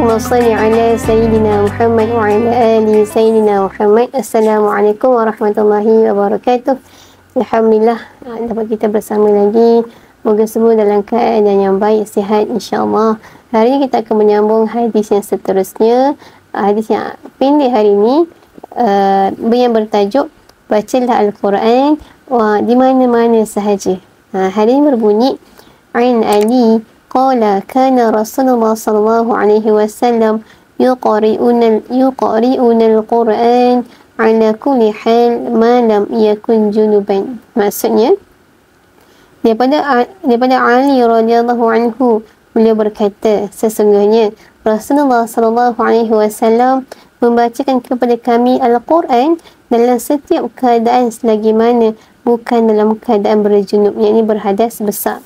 Allahumma salli ala Sayyidina Muhammad wa ala ali Sayyidina Muhammad. Assalamualaikum warahmatullahi wabarakatuh. Alhamdulillah, dapat kita bersama lagi. Moga semua dalam keadaan yang baik, sihat insya-Allah. Hari ini kita akan menyambung hadis yang seterusnya. Hadis yang pendek hari ini yang bertajuk bacalah Al-Quran di mana-mana sahaja. Hari ini berbunyi Ain Ali qala kana Rasulullah sallallahu alaihi wasallam yuqri'una al-Quran ala kulli hal ma lam yakun junuban. Maksudnya daripada Ali radhiyallahu anhu, beliau berkata, sesungguhnya Rasulullah sallallahu alaihi wasallam membacakan kepada kami Al-Quran dalam setiap keadaan selagi mana bukan dalam keadaan berjunub, yakni berhadas besar.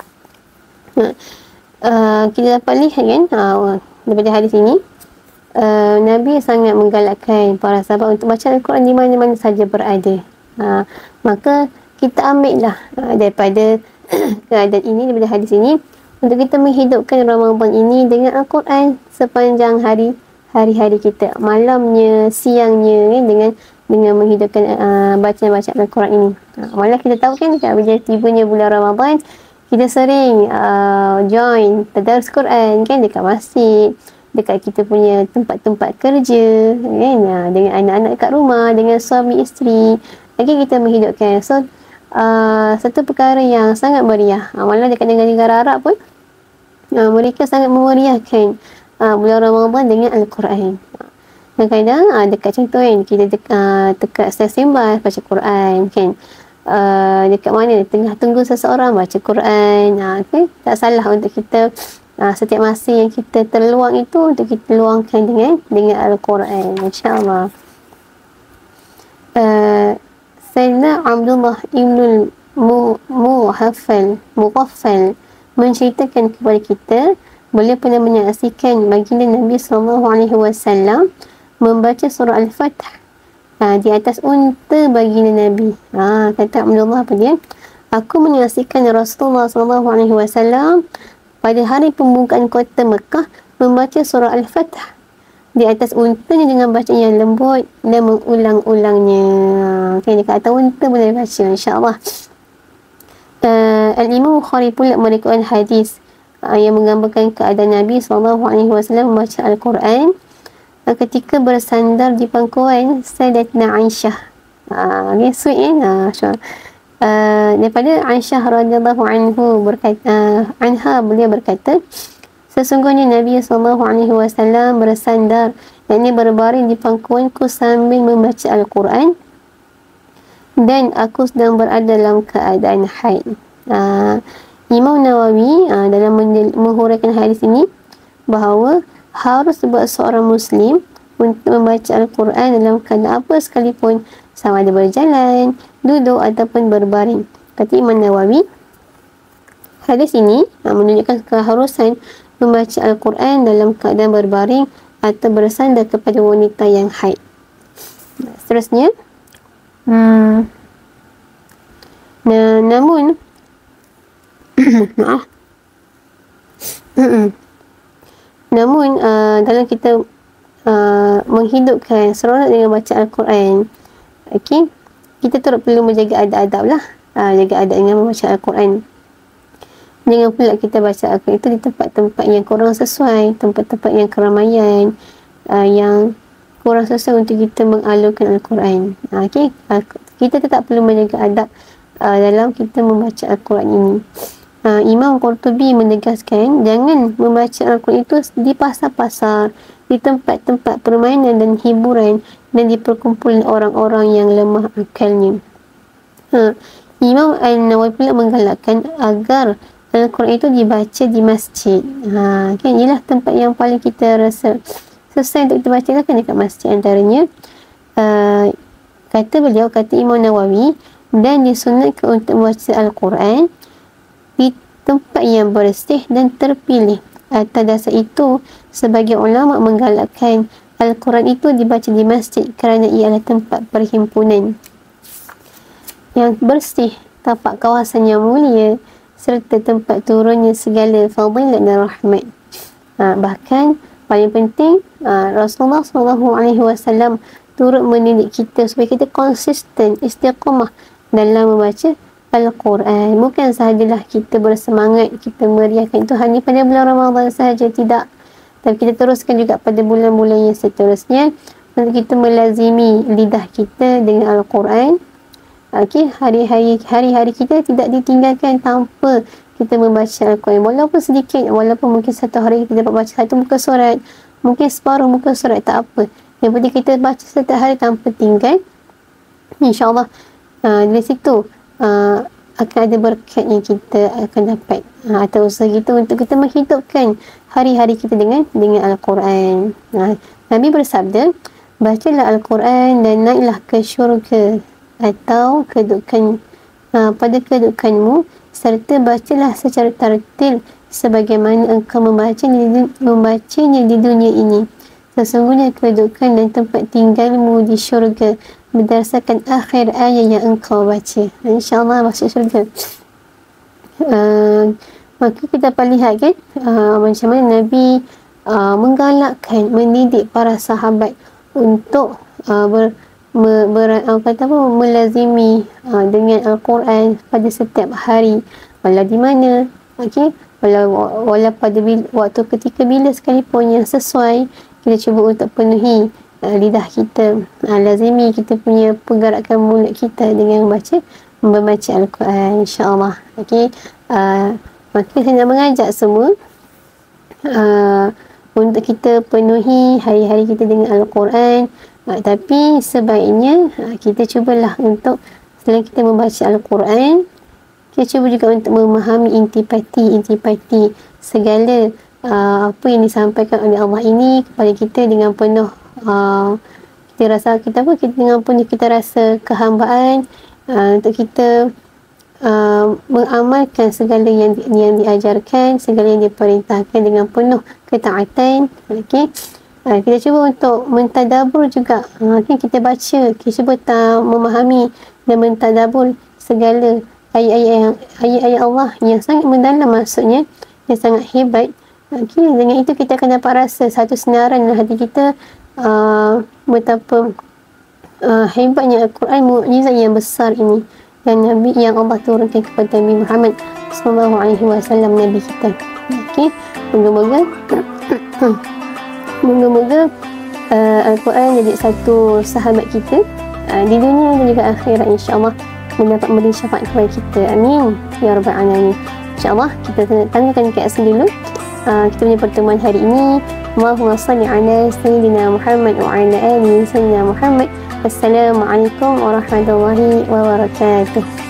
Kita dapat lihat kan daripada hadis ini, Nabi sangat menggalakkan para sahabat untuk baca Al-Quran di mana-mana saja berada. Maka kita ambil lah daripada keadaan ini, daripada hadis ini, untuk kita menghidupkan Ramadan ini dengan Al-Quran sepanjang hari-hari kita, malamnya, siangnya, kan, dengan menghidupkan bacaan Al-Quran ini. Malah kita tahu kan, bila tibanya bulan Ramadan, kita sering join tadarus Quran kan, dekat masjid, dekat kita punya tempat-tempat kerja kan, dengan anak-anak kat rumah, dengan suami isteri. Lagi kita menghidupkan. So satu perkara yang sangat meriah. Malah dekat dengan negara Arab pun mereka sangat memeriahkan bulan Ramadan dengan Al-Quran. Kadang-kadang dekat contoh kan, kita dekat stesen bas baca Quran kan, dekat mana tengah tunggu seseorang baca Quran. Okay? Tak salah untuk kita setiap masa yang kita terluang itu untuk kita luangkan dengan Al-Quran, insya-Allah. Sayyidina Abdullah ibn Mughaffal menceritakan kepada kita, beliau pernah menyaksikan baginda Nabi SAW membaca surah Al-Fatih di atas unta baginda Nabi. Kata Abdullah apa dia? Aku menyaksikan Rasulullah SAW pada hari pembukaan kota Mekah membaca surah Al-Fatih di atas untanya dengan bacaan yang lembut dan mengulang-ulangnya. Dia kata unta boleh baca, insya-Allah. Al-Imam Bukhari pula meriwayatkan hadis yang menggambarkan keadaan Nabi SAW membaca Al-Quran ketika bersandar di pangkuan Sayyidatina Aisyah. Ni sweet kan? Daripada Aisyah radhiyallahu anha, beliau berkata, sesungguhnya Nabi SAW bersandar, yakni berbaring di pangkuanku sambil membaca Al-Quran dan aku sedang berada dalam keadaan haid. Imam Nawawi dalam menghuraikan hadis ini bahawa harus buat seorang Muslim untuk membaca Al-Quran dalam keadaan apa sekalipun, sama ada berjalan, duduk ataupun berbaring. Kata Imam Nawawi, hadis ini menunjukkan keharusan membaca Al-Quran dalam keadaan berbaring atau bersandar kepada wanita yang haid. Seterusnya, namun namun dalam kita menghidupkan seronok dengan baca Al-Quran, okay, kita turut perlu menjaga adab-adab lah, jaga adab dengan membaca Al-Quran. Jangan pula kita baca Al-Quran itu di tempat-tempat yang kurang sesuai, tempat-tempat yang keramaian, yang kurang sesuai untuk kita mengalurkan Al-Quran. Okay, kita tetap perlu menjaga adab dalam kita membaca Al-Quran ini. Imam Qurtubi menegaskan, jangan membaca Al-Quran itu di pasar-pasar, di tempat-tempat permainan dan hiburan, dan di perkumpulan orang-orang yang lemah akalnya. Imam An-Nawawi pula menggalakkan agar Al-Quran itu dibaca di masjid. Kan, ialah tempat yang paling kita rasa selesai untuk kita baca lah, kan, dekat masjid antaranya. Kata Imam Nawawi, dan disunatkan untuk membaca Al-Quran di tempat yang bersih dan terpilih. Atas dasar itu, sebagian ulama menggalakkan Al-Quran itu dibaca di masjid kerana ialah tempat perhimpunan yang bersih, tapak kawasan yang mulia, serta tempat turunnya segala fadilat dan rahmat. Bahkan Paling penting Rasulullah SAW turut mendidik kita supaya kita konsisten, istiqamah dalam membaca Al-Quran. Bukan sahajalah kita bersemangat, kita meriahkan itu hanya pada bulan Ramadan sahaja, tidak. Tapi kita teruskan juga pada bulan-bulan yang seterusnya untuk kita melazimi lidah kita dengan Al-Quran. Okey, hari-hari kita tidak ditinggalkan tanpa kita membaca Al-Quran. Walaupun sedikit, walaupun mungkin satu hari kita dapat baca satu muka surat, mungkin separuh muka surat, tak apa. Yang penting kita baca setiap hari tanpa tinggal. InsyaAllah dari situ akan ada berkat yang kita akan dapat, atau usaha kita untuk kita menghidupkan hari-hari kita dengan Al-Quran. Nabi bersabda, bacalah Al-Quran dan naiklah ke syurga atau kedudukan pada kedudukanmu, serta bacalah secara tartil sebagaimana engkau membacanya di dunia ini. Sesungguhnya kedudukan dan tempat tinggalmu di syurga berdasarkan akhir ayat yang engkau baca. InsyaAllah masuk syurga. Maka kita dapat lihat kan macam mana Nabi menggalakkan, mendidik para sahabat untuk melazimi dengan Al-Quran pada setiap hari, walau di mana, okey, walau pada waktu ketika bila sekalipun yang sesuai, kita cuba untuk penuhi lidah kita, lazimi kita punya pergerakan mulut kita dengan membaca Al-Quran, insyaAllah. Okey, maka saya nak mengajak semua untuk kita penuhi hari-hari kita dengan Al-Quran. Tapi sebaiknya kita cubalah untuk, selain kita membaca Al-Quran, kita cuba juga untuk memahami intipati segala apa yang disampaikan oleh Allah ini kepada kita dengan penuh kita dengan penuh kita rasa kehambaan, untuk kita mengamalkan segala yang diajarkan, segala yang diperintahkan dengan penuh ketaatan. Okey, kita cuba untuk mentadabur juga. Kita baca, kita cuba memahami dan mentadabur segala ayat-ayat Allah yang sangat mendalam, maksudnya yang sangat hebat. Dengan itu kita akan dapat rasa satu senaran dalam hati kita betapa hebatnya Al-Quran, mukjizat yang besar ini dan Nabi yang Allah turunkan kepada Nabi Muhammad SAW, Nabi kita. Okey, moga-moga Al-Quran jadi satu sahabat kita di dunia dan juga akhirat, insyaAllah mendapat memberi syafaat kepada kita. Amin ya rabbal alamin. InsyaAllah kita tanggalkan KSN dulu kita punya pertemuan hari ini. Allahumma salli ala Sayyidina Muhammad wa ala alihi Sayyidina Muhammad. Wassalamualaikum warahmatullahi wabarakatuh.